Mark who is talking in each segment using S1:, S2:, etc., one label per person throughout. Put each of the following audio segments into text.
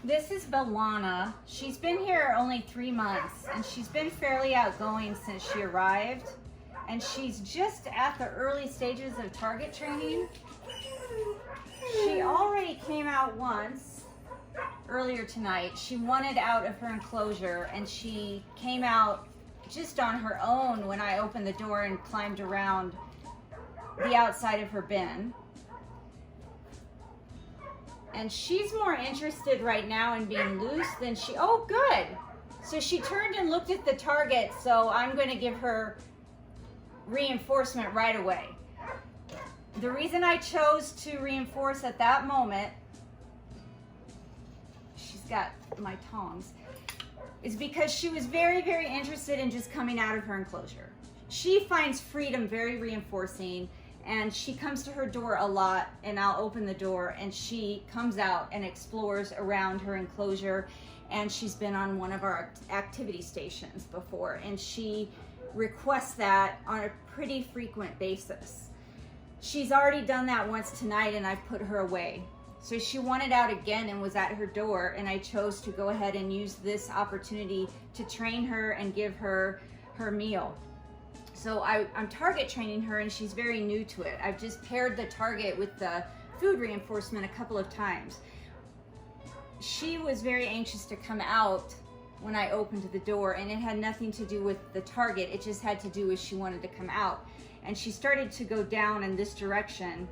S1: This is Belana. She's been here only 3 months, and she's been fairly outgoing since she arrived. And she's just at the early stages of target training. She already came out once earlier tonight. She wanted out of her enclosure, and she came out just on her own when I opened the door and climbed around the outside of her bin. And she's more interested right now in being loose than oh, good. So she turned and looked at the target, so I'm going to give her reinforcement right away. The reason I chose to reinforce at that moment, she's got my tongs, is because she was very, very interested in just coming out of her enclosure. She finds freedom very reinforcing, and she comes to her door a lot, and I'll open the door and she comes out and explores around her enclosure. And she's been on one of our activity stations before, and she requests that on a pretty frequent basis. She's already done that once tonight, and I've put her away. So she wanted out again and was at her door, and I chose to go ahead and use this opportunity to train her and give her her meal. So I'm target training her, and she's very new to it. I've just paired the target with the food reinforcement a couple of times. She was very anxious to come out when I opened the door, and it had nothing to do with the target. It just had to do with she wanted to come out. And she started to go down in this direction,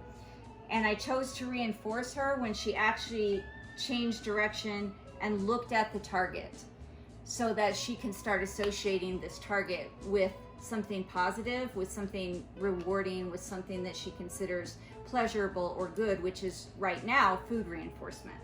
S1: and I chose to reinforce her when she actually changed direction and looked at the target, so that she can start associating this target with something positive, with something rewarding, with something that she considers pleasurable or good, which is right now food reinforcement.